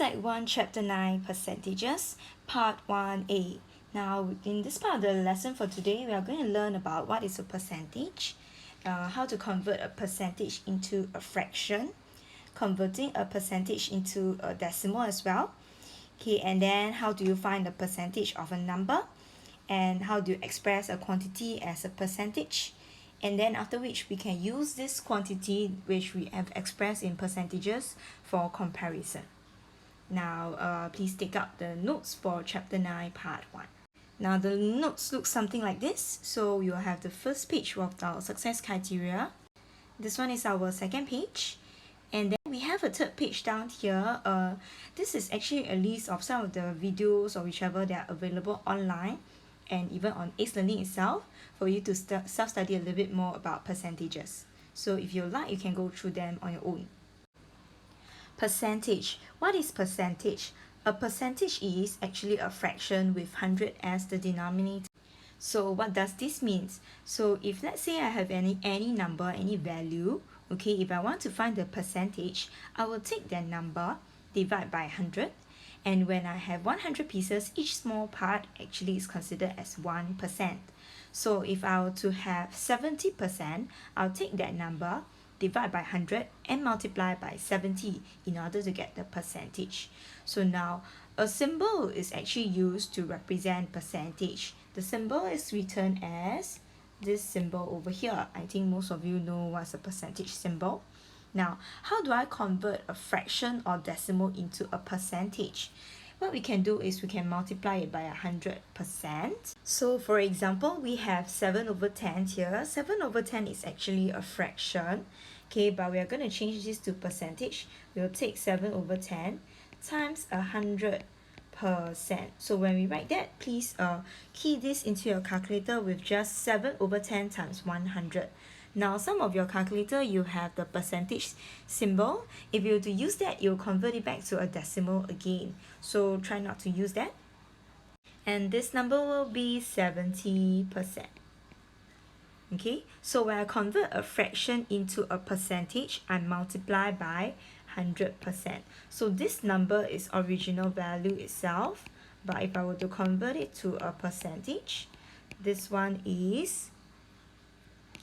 Sec 1 Chapter 9 Percentages Part 1a. Now in this part of the lesson for today, we are going to learn about what is a percentage, how to convert a percentage into a fraction, converting a percentage into a decimal as well. Okay, and then how do you find the percentage of a number, and how do you express a quantity as a percentage, and then after which we can use this quantity which we have expressed in percentages for comparison. Now, please take up the notes for Chapter 9, Part 1. Now, the notes look something like this. So, you'll have the first page of our success criteria. This one is our second page. And then we have a third page down here. This is actually a list of some of the videos or whichever that are available online and even on ACE Learning itself for you to self-study a little bit more about percentages. So, if you like, you can go through them on your own. Percentage. What is percentage? A percentage is actually a fraction with 100 as the denominator. So what does this mean? So if let's say I have any number, any value, okay, if I want to find the percentage, I will take that number, divide by 100, and when I have 100 pieces, each small part actually is considered as 1%. So if I were to have 70%, I'll take that number, divide by 100 and multiply by 70 in order to get the percentage. So now a symbol is actually used to represent percentage. The symbol is written as this symbol over here. I think most of you know what's a percentage symbol. Now, how do I convert a fraction or decimal into a percentage? What we can do is we can multiply it by 100%. So for example, we have 7 over 10 here. 7 over 10 is actually a fraction. Okay, but we are going to change this to percentage. We'll take 7 over 10 times 100%. So when we write that, please key this into your calculator with just 7 over 10 times 100. Now, some of your calculator, you have the percentage symbol. If you were to use that, you'll convert it back to a decimal again. So try not to use that. And this number will be 70%. Okay, so when I convert a fraction into a percentage, I multiply by 100%. So this number is original value itself, but if I were to convert it to a percentage, this one is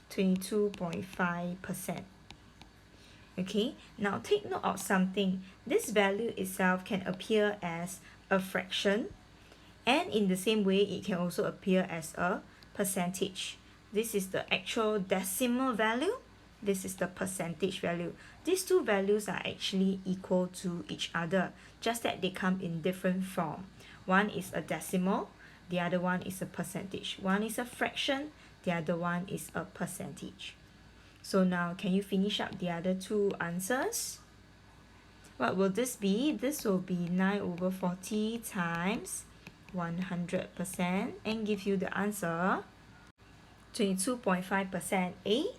22.5%. Okay, now take note of something. This value itself can appear as a fraction, and in the same way, it can also appear as a percentage. This is the actual decimal value. This is the percentage value. These two values are actually equal to each other, just that they come in different form. One is a decimal, the other one is a percentage. One is a fraction, the other one is a percentage. So now, can you finish up the other two answers? What will this be? This will be 9 over 40 times 100% and give you the answer 22.5%.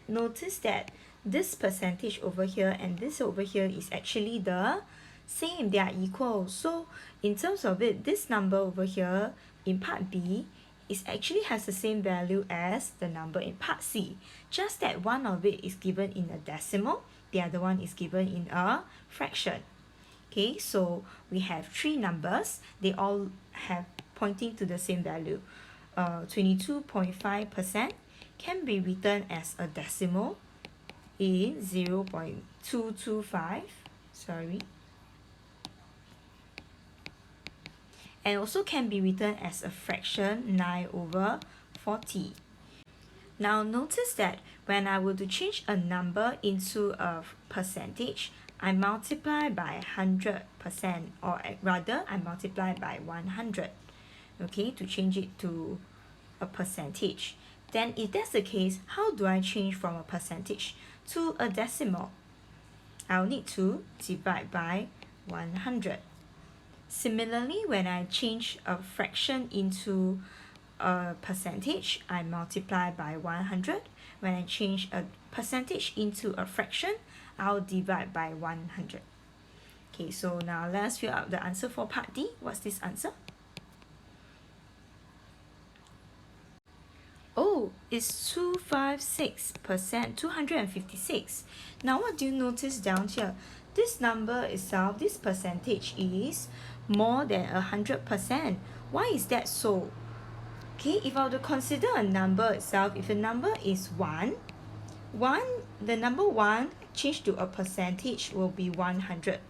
Notice that this percentage over here and this over here is actually the same. They are equal. So in terms of it, this number over here in part B is actually has the same value as the number in part C. Just that one of it is given in a decimal, the other one is given in a fraction. Okay, so we have three numbers. They all have pointing to the same value. 22.5% can be written as a decimal in 0.225, and also can be written as a fraction 9 over 40. Now notice that when I were to change a number into a percentage, I multiply by 100%, or rather I multiply by 100, okay, to change it to a percentage. Then if that's the case, how do I change from a percentage to a decimal? I'll need to divide by 100. Similarly, when I change a fraction into a percentage, I multiply by 100. When I change a percentage into a fraction, I'll divide by 100. Okay, so now let's fill out the answer for part D. What's this answer? Oh, it's 256%, 256. Now what do you notice down here? this number itself, this percentage is more than 100%. Why is that so? Okay, if I were to consider a number itself, if the number is 1, the number 1 changed to a percentage will be 100.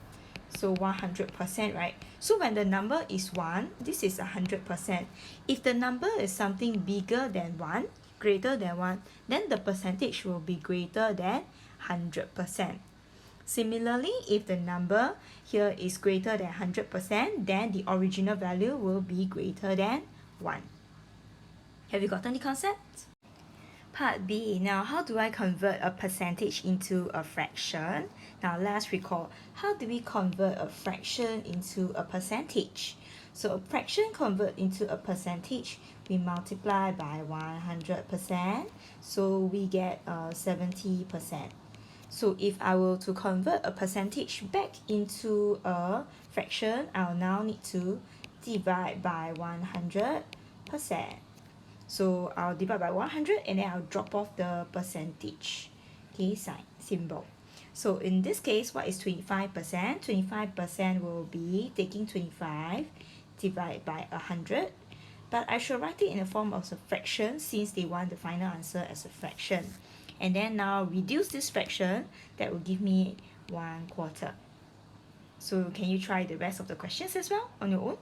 So 100%, right? So when the number is 1, this is 100%. If the number is something bigger than 1, greater than 1, then the percentage will be greater than 100%. Similarly, if the number here is greater than 100%, then the original value will be greater than 1. Have you gotten the concept? Part B. Now, how do I convert a percentage into a fraction? Now, let's recall. How do we convert a fraction into a percentage? So, a fraction convert into a percentage, we multiply by 100%. So, we get 70%. So, if I were to convert a percentage back into a fraction, I'll now need to divide by 100%. So I'll divide by 100 and then I'll drop off the percentage, okay, sign, symbol. So in this case, what is 25%? 25% will be taking 25 divided by 100. But I should write it in the form of a fraction since they want the final answer as a fraction. And then now reduce this fraction, that will give me 1/4. So can you try the rest of the questions as well on your own?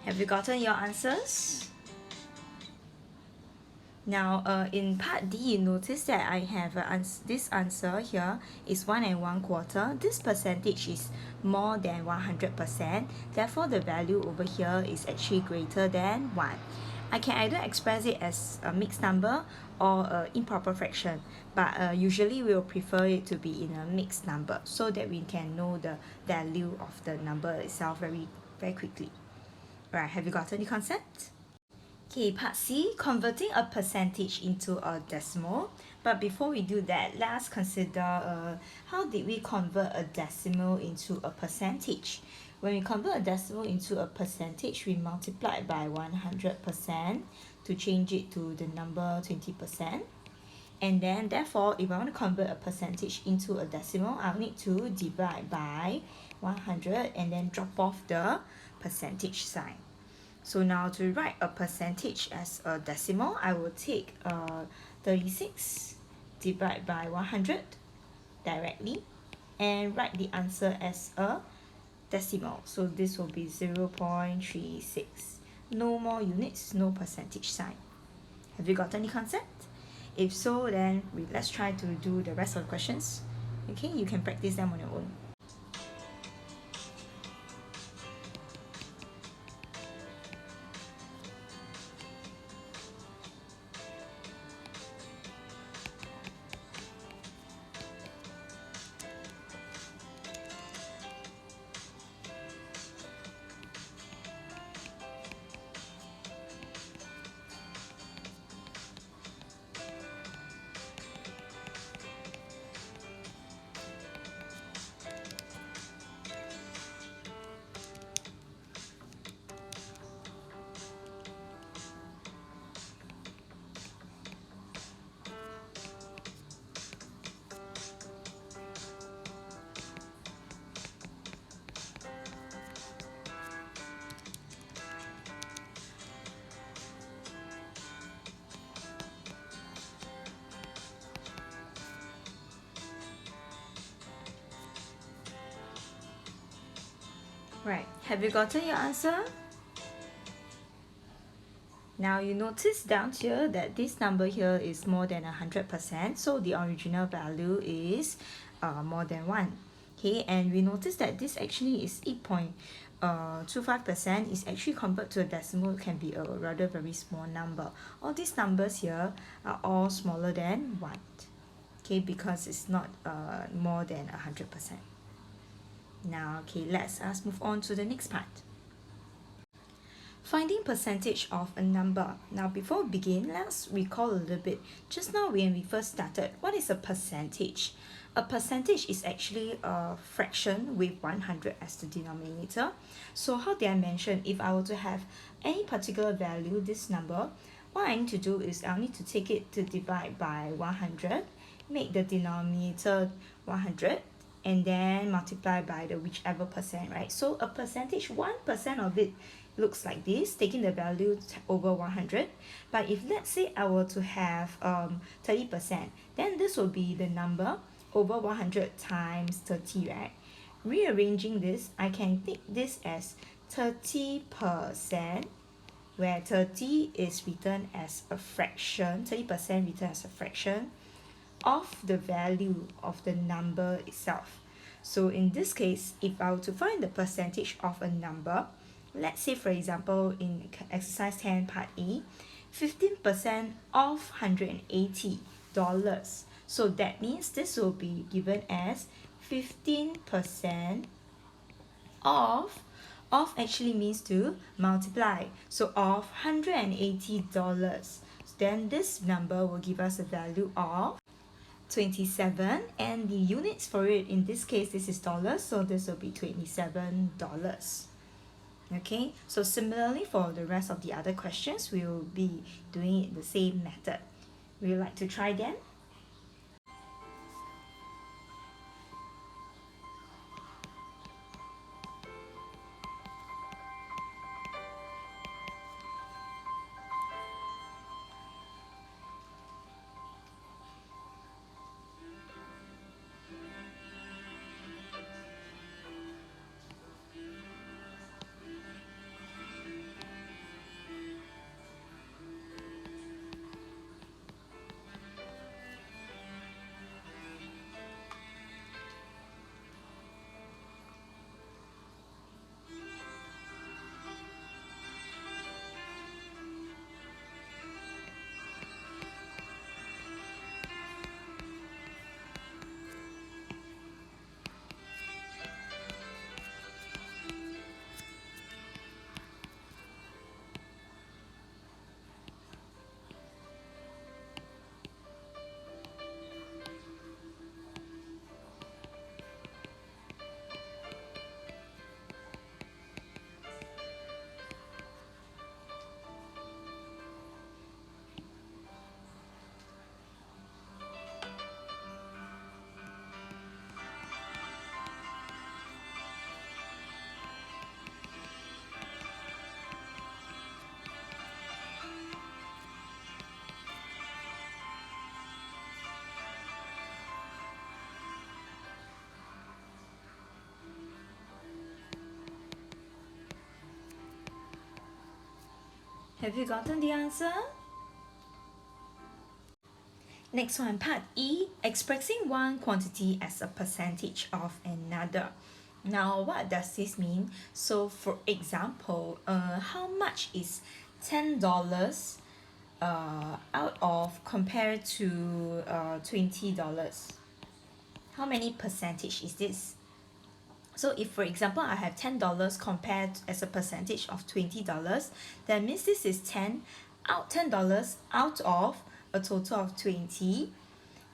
Have you gotten your answers? Now, in part D, you notice that I have this answer here is 1 1/4. This percentage is more than 100%. Therefore, the value over here is actually greater than 1. I can either express it as a mixed number or an improper fraction, but usually we will prefer it to be in a mixed number so that we can know the value of the number itself very, very quickly. Right, have you gotten the concept? Okay, part C, converting a percentage into a decimal. But before we do that, let's consider how did we convert a decimal into a percentage. When we convert a decimal into a percentage, we multiply by 100% to change it to the number 20%. And then therefore, if I want to convert a percentage into a decimal, I'll need to divide by 100 and then drop off the percentage sign. So now to write a percentage as a decimal, I will take 36 divide by 100 directly and write the answer as a decimal. So this will be 0.36. No more units, no percentage sign. Have you got any concept? If so, then let's try to do the rest of the questions. Okay, you can practice them on your own. Right, have you gotten your answer? Now you notice down here that this number here is more than 100%, so the original value is more than 1. Okay, and we notice that this actually is 8.25% is actually convert to a decimal, can be a rather very small number. All these numbers here are all smaller than 1, okay, because it's not more than 100%. Now, okay, let's us move on to the next part. Finding percentage of a number. Now before we begin, let's recall a little bit. Just now when we first started, what is a percentage? A percentage is actually a fraction with 100 as the denominator. So how did I mention, if I were to have any particular value, this number, what I need to do is I'll need to take it to divide by 100, make the denominator 100, and then multiply by the whichever percent, right? So a percentage, 1% of it looks like this, taking the value over 100. But if let's say I were to have 30%, then this will be the number over 100 times 30, right? Rearranging this, I can take this as 30%, where 30 is written as a fraction, 30% written as a fraction of the value of the number itself. So in this case, if I were to find the percentage of a number, let's say for example in exercise 10 part A, 15% of $180. So that means this will be given as 15% of actually means to multiply. So of $180, then this number will give us a value of 27, and the units for it, in this case this is dollars, so this will be $27. Okay, so similarly for the rest of the other questions, we will be doing it the same method. Would you like to try them? Have you gotten the answer? Next one, part E, expressing one quantity as a percentage of another. Now, what does this mean? So, for example, how much is $10 out of compared to $20? How many percentage is this? So if for example I have $10 compared as a percentage of $20, that means this is $10 out of a total of 20.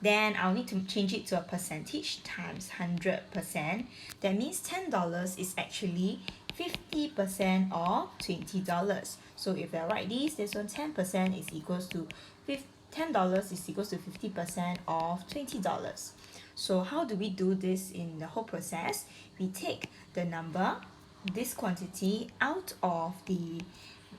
Then I'll need to change it to a percentage times 100%. That means $10 is actually 50% of $20. So if I write this one 10% is equals to $10 is equals to 50% of $20. So how do we do this in the whole process? We take the number, this quantity, out of the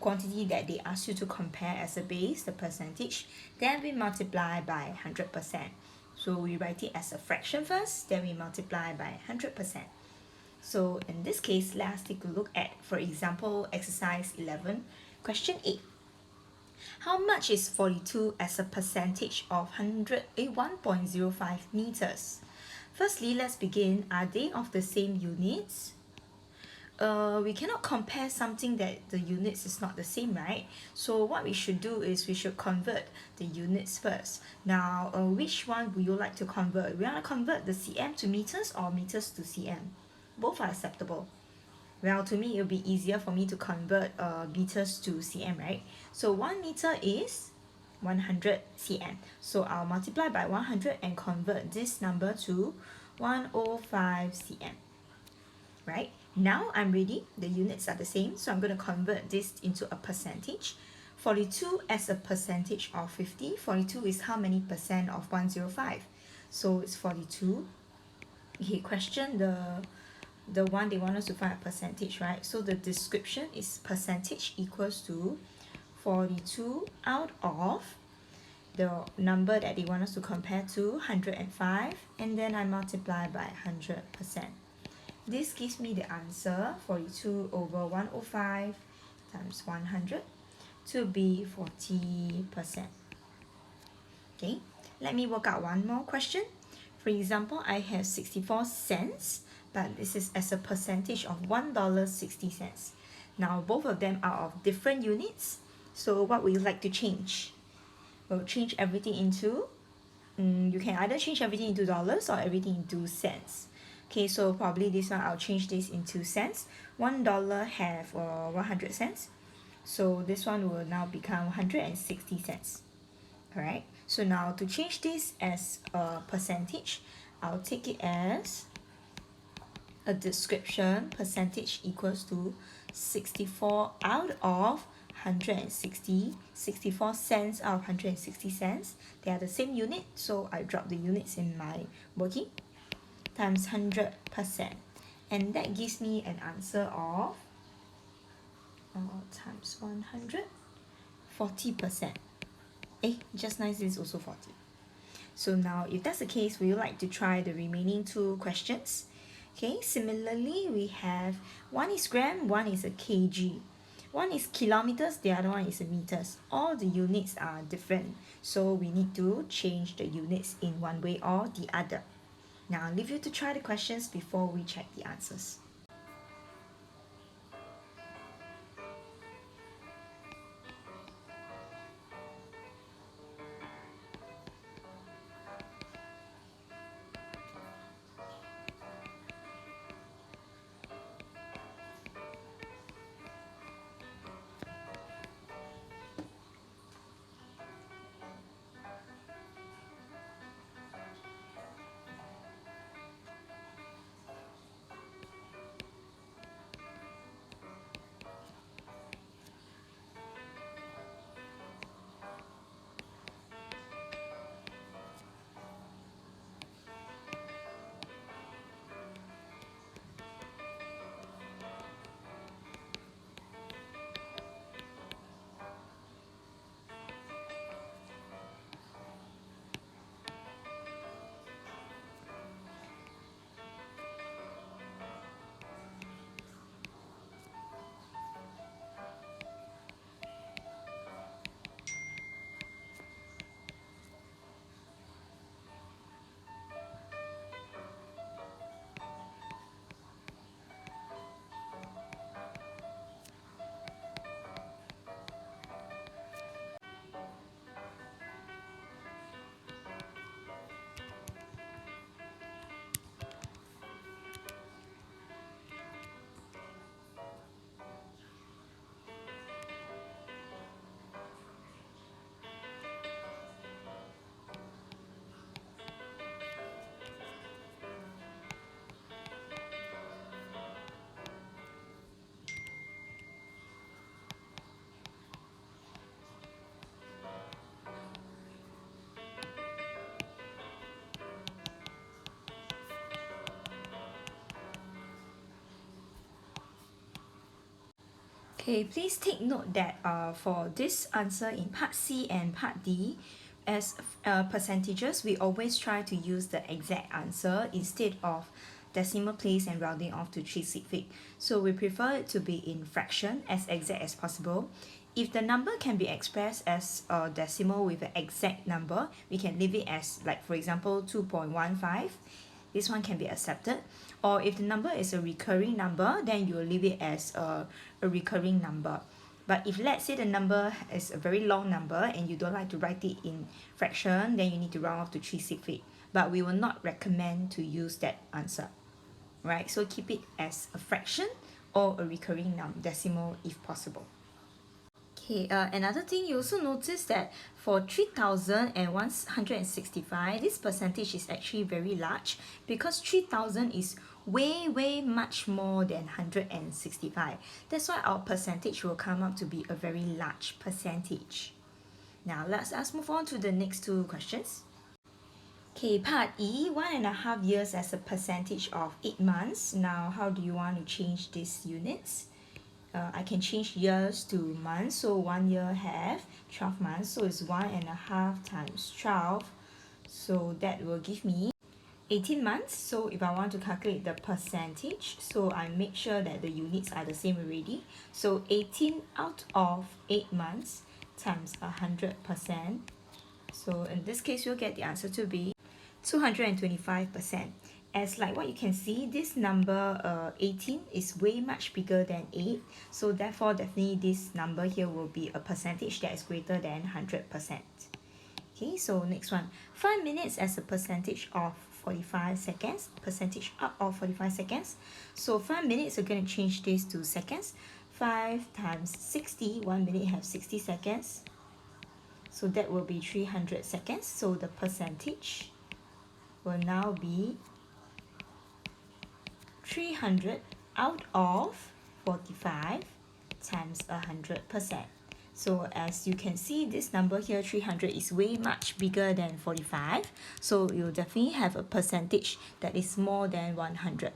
quantity that they ask you to compare as a base, the percentage, then we multiply by 100%. So we write it as a fraction first, then we multiply by 100%. So in this case, let's take a look at, for example, exercise 11, question 8. How much is 42 as a percentage of 1.05 meters? Firstly, let's begin. Are they of the same units? We cannot compare something that the units is not the same, right? So what we should do is we should convert the units first. Now, which one would you like to convert? We want to convert the cm to meters or meters to cm? Both are acceptable. Well, to me, it will be easier for me to convert meters to cm, right? So 1 meter is 100 cm. So I'll multiply by 100 and convert this number to 105 cm. Right? Now I'm ready. The units are the same. So I'm going to convert this into a percentage. 42 as a percentage of 50. 42 is how many percent of 105? So it's 42. Okay, question the one they want us to find a percentage, right? So the description is percentage equals to 42 out of the number that they want us to compare to, 105, and then I multiply by 100%. This gives me the answer, 42 over 105 times 100 to be 40%. Okay, let me work out one more question. For example, I have 64 cents, but this is as a percentage of $1.60. Now, both of them are of different units. So what would you like to change? We'll change everything into, you can either change everything into dollars or everything into cents. Okay, so probably this one, I'll change this into cents. $1 have 100 cents. So this one will now become 160 cents. Alright, so now to change this as a percentage, I'll take it as a description. Percentage equals to 64 out of 160, 64 cents out of 160 cents. They are the same unit, so I drop the units in my working, times 100%. And that gives me an answer of times 100, 40%. Just nice, this is also 40. So now, if that's the case, would you like to try the remaining two questions? Okay, similarly, we have one is gram, one is a kg. One is kilometers, the other one is a meters. All the units are different, so we need to change the units in one way or the other. Now, I'll leave you to try the questions before we check the answers. Okay, please take note that for this answer in part C and part D, as percentages, we always try to use the exact answer instead of decimal place and rounding off to 3 sig fig. So we prefer it to be in fraction as exact as possible. If the number can be expressed as a decimal with an exact number, we can leave it as, like for example 2.15. This one can be accepted. Or if the number is a recurring number, then you will leave it as a recurring number. But if let's say the number is a very long number and you don't like to write it in fraction, then you need to round off to 3/6. But we will not recommend to use that answer, right? So keep it as a fraction or a recurring decimal if possible. Okay, another thing, you also notice that for 3,165, this percentage is actually very large because 3,000 is way much more than 165. That's why our percentage will come up to be a very large percentage. Now let's move on to the next two questions. Okay, part E, 1.5 years as a percentage of 8 months. Now how do you want to change these units? I can change years to months. So 1 year have 12 months. So it's 1.5 times 12. So that will give me 18 months. So if I want to calculate the percentage, so I make sure that the units are the same already. So 18 out of 8 months times 100%. So in this case, you'll get the answer to be 225%. As like what you can see, this number 18 is way much bigger than 8. So therefore, definitely this number here will be a percentage that is greater than 100%. Okay, so next one. 5 minutes as a percentage of 45 seconds. Percentage up of 45 seconds. So 5 minutes, we're going to change this to seconds. 5 times 60, 1 minute have 60 seconds. So that will be 300 seconds. So the percentage will now be 300 out of 45 times 100%. So as you can see, this number here, 300, is way much bigger than 45. So you'll definitely have a percentage that is more than 100.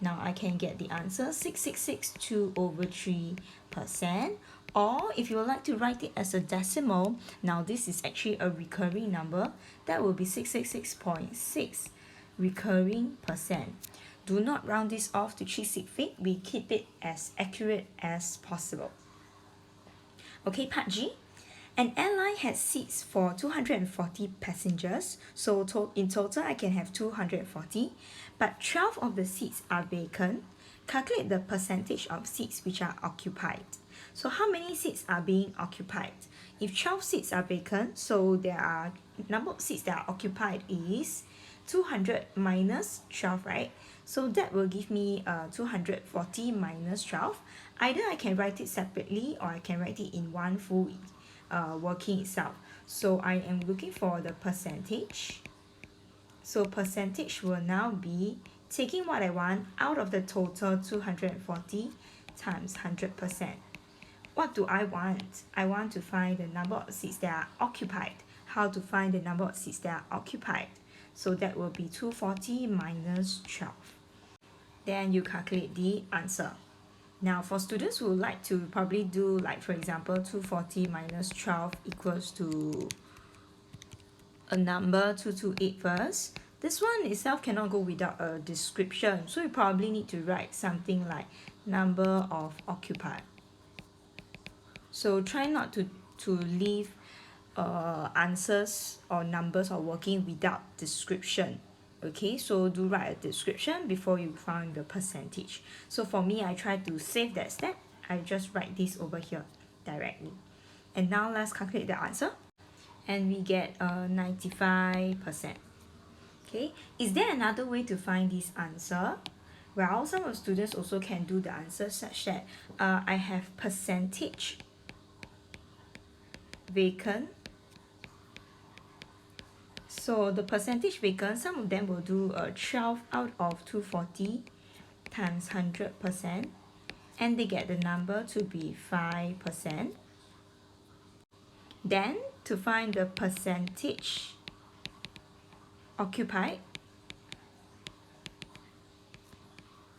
Now I can get the answer 6,662 over 3%. Or if you would like to write it as a decimal, now this is actually a recurring number, that will be 666.6 recurring percent. Do not round this off to 3/6. We keep it as accurate as possible. Okay, part G. An airline has seats for 240 passengers, so in total I can have 240, but 12 of the seats are vacant. Calculate the percentage of seats which are occupied. So how many seats are being occupied? If 12 seats are vacant, so there are number of seats that are occupied is 200 minus 12, right? So that will give me 240 minus 12. Either I can write it separately or I can write it in one full working itself. So I am looking for the percentage. So percentage will now be taking what I want out of the total 240 times 100%. What do I want? I want to find the number of seats that are occupied. How to find the number of seats that are occupied? So that will be 240 minus 12. Then you calculate the answer. Now for students who would like to probably do, like for example, 240 minus 12 equals to a number 228 first. This one itself cannot go without a description. So you probably need to write something like number of occupied. So try not to leave answers or numbers or working without description. Okay, so do write a description before you find the percentage. So for me, I try to save that step. I just write this over here directly. And now let's calculate the answer. And we get 95%. Okay, is there another way to find this answer? Well, some of the students also can do the answer such that I have percentage vacant. So the percentage vacant, some of them will do 12 out of 240 times 100%, and they get the number to be 5%. Then to find the percentage occupied,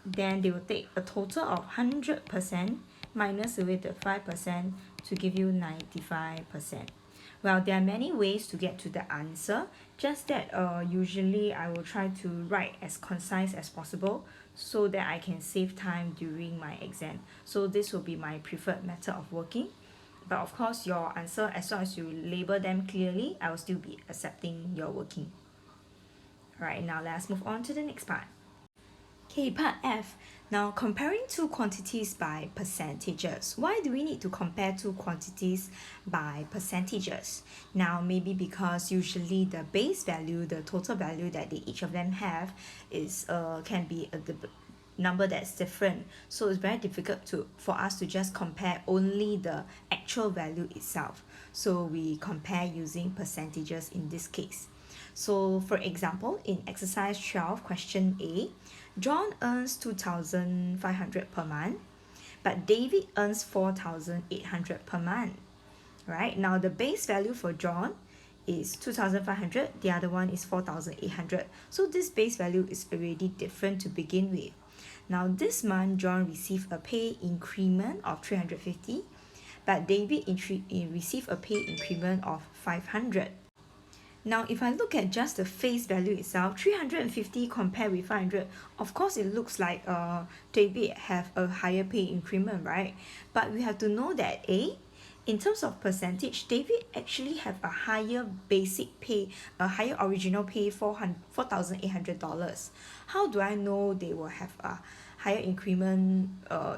then they will take a total of 100% minus away the 5% to give you 95%. Well, there are many ways to get to the answer, just that usually I will try to write as concise as possible so that I can save time during my exam. So this will be my preferred method of working. But of course, your answer, as long as you label them clearly, I will still be accepting your working. Alright, now let's move on to the next part. Okay, part F. Now, comparing two quantities by percentages. Why do we need to compare two quantities by percentages? Now, maybe because usually the base value, the total value that each of them have is can be a number that's different. So it's very difficult for us to just compare only the actual value itself. So we compare using percentages in this case. So for example, in exercise 12, question A, John earns 2,500 per month, but David earns 4,800 per month. Right? Now the base value for John is 2,500, the other one is 4,800. So this base value is already different to begin with. Now this month, John received a pay increment of 350, but David received a pay increment of 500. Now, if I look at just the face value itself, 350 compared with 500, of course it looks like David have a higher pay increment, right? But we have to know that in terms of percentage, David actually have a higher basic pay, a higher original pay, $4,800. How do I know they will have a higher increment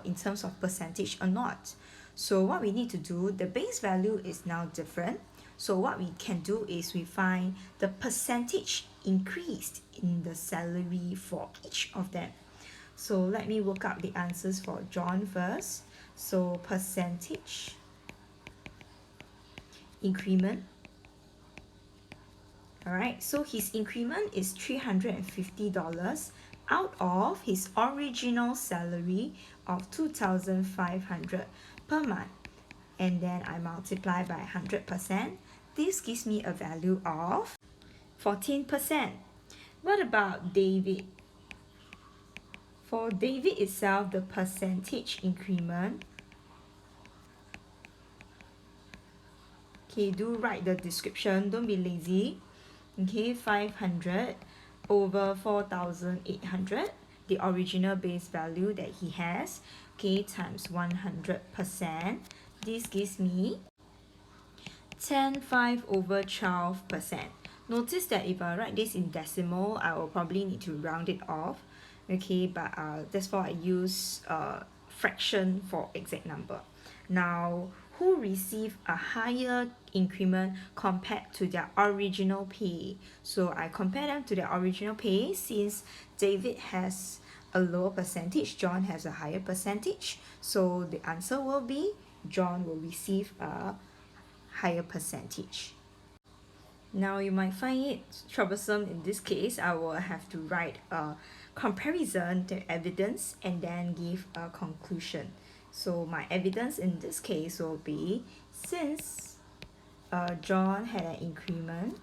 in terms of percentage or not? So what we need to do, the base value is now different. So what we can do is we find the percentage increased in the salary for each of them. So let me work out the answers for John first. So percentage increment. Alright, so his increment is $350 out of his original salary of 2,500 per month. And then I multiply by 100%. This gives me a value of 14%. What about David? For David itself, the percentage increment, okay, do write the description, don't be lazy. Okay, 500 over 4,800, the original base value that he has, okay, times 100%. This gives me 10.5 over 12%. Notice that if I write this in decimal, I will probably need to round it off. Okay, but that's why I use fraction for exact number. Now, who receive a higher increment compared to their original pay? So I compare them to their original pay. Since David has a lower percentage, John has a higher percentage. So the answer will be John will receive a higher percentage. Now you might find it troublesome in this case. I will have to write a comparison, the evidence, and then give a conclusion. So my evidence in this case will be, since John had an increment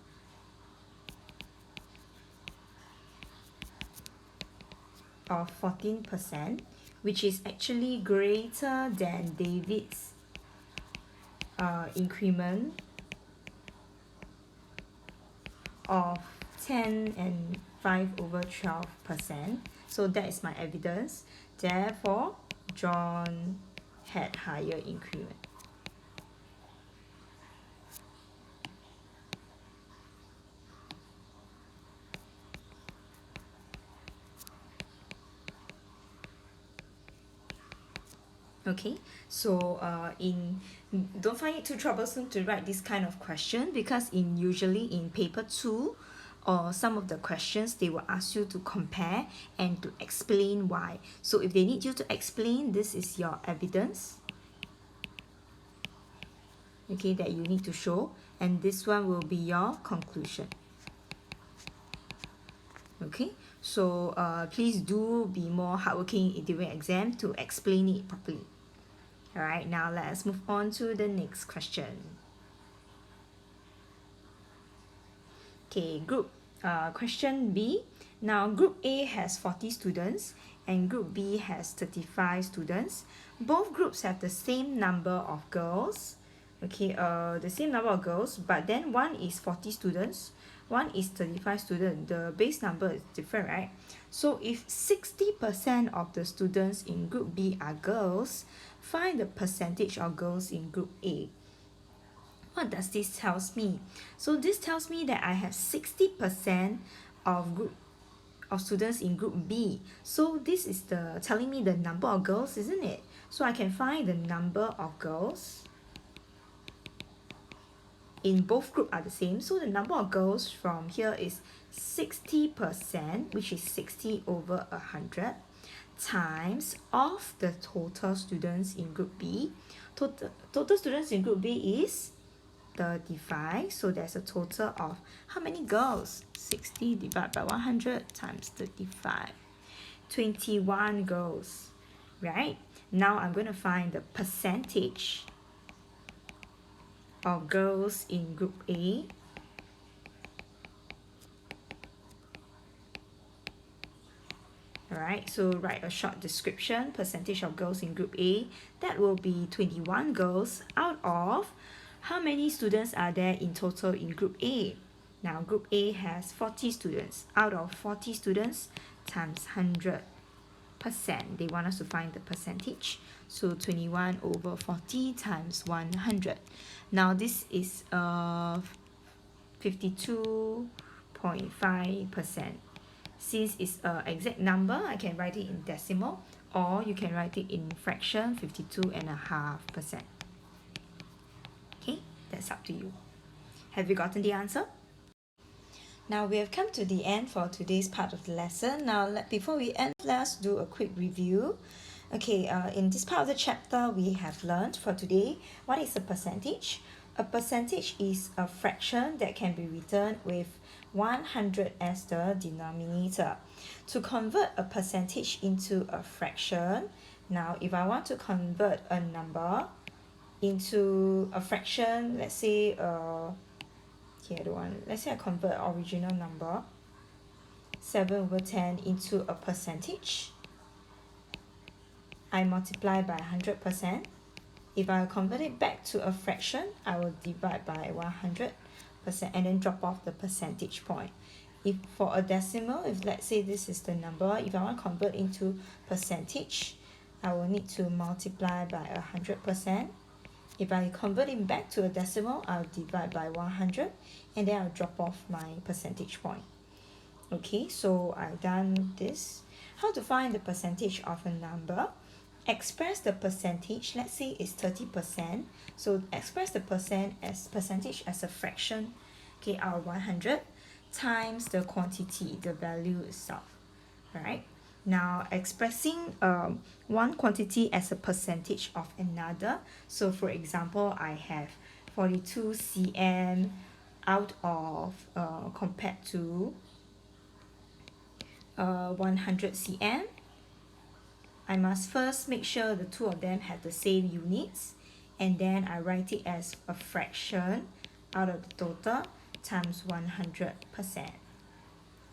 of 14%, which is actually greater than David's increment of 10 and 5 over 12%. So that is my evidence. Therefore, John had higher increment. Okay, so don't find it too troublesome to write this kind of question, because usually in paper 2 or some of the questions, they will ask you to compare and to explain why. So if they need you to explain, this is your evidence, okay, that you need to show, and this one will be your conclusion. Okay, so please do be more hardworking during exam to explain it properly. Alright, now let's move on to the next question. Okay, question B. Now group A has 40 students and group B has 35 students. Both groups have the same number of girls. Okay, the same number of girls, but then one is 40 students, one is 35 students. The base number is different, right? So if 60% of the students in group B are girls, find the percentage of girls in group A. What does this tells me? So this tells me that I have 60% of students in group B. So this is the telling me the number of girls, isn't it? So I can find the number of girls in both group are the same. So the number of girls from here is 60%, which is 60 over 100, times of the total students in group B. Total students in group B is 35. So there's a total of how many girls? 60 divided by 100 times 35. 21 girls, right? Now I'm going to find the percentage of girls in group A. Alright, so write a short description, percentage of girls in group A. That will be 21 girls out of how many students are there in total in group A? Now group A has 40 students. Out of 40 students times 100%. They want us to find the percentage. So 21 over 40 times 100. Now this is 52.5%. Since it's an exact number, I can write it in decimal, or you can write it in fraction, 52.5%. Okay, that's up to you. Have you gotten the answer? Now we have come to the end for today's part of the lesson. Now before we end, let's do a quick review. Okay, in this part of the chapter, we have learned for today, what is a percentage? A percentage is a fraction that can be written with 100 as the denominator. To convert a percentage into a fraction, now if I want to convert a number into a fraction, let's say let's say I convert original number 7 over 10 into a percentage. I multiply by 100%. If I convert it back to a fraction, I will divide by 100% and then drop off the percentage point. If for a decimal, if let's say this is the number, if I want to convert into percentage, I will need to multiply by 100%. If I convert it back to a decimal, I'll divide by 100 and then I'll drop off my percentage point. Okay, so I've done this. How to find the percentage of a number? Express the percentage, let's say it's 30%. So express the percentage as a fraction, okay, out of 100 times the quantity, the value itself, right? Now expressing one quantity as a percentage of another. So for example, I have 42 cm out of compared to 100 cm. I must first make sure the two of them have the same units, and then I write it as a fraction out of the total times 100%.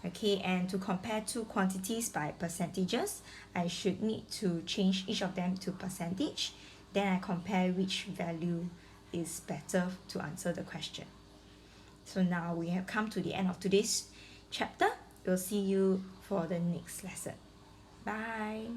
Okay, and to compare two quantities by percentages, I should need to change each of them to percentage. Then I compare which value is better to answer the question. So now we have come to the end of today's chapter. We'll see you for the next lesson. Bye.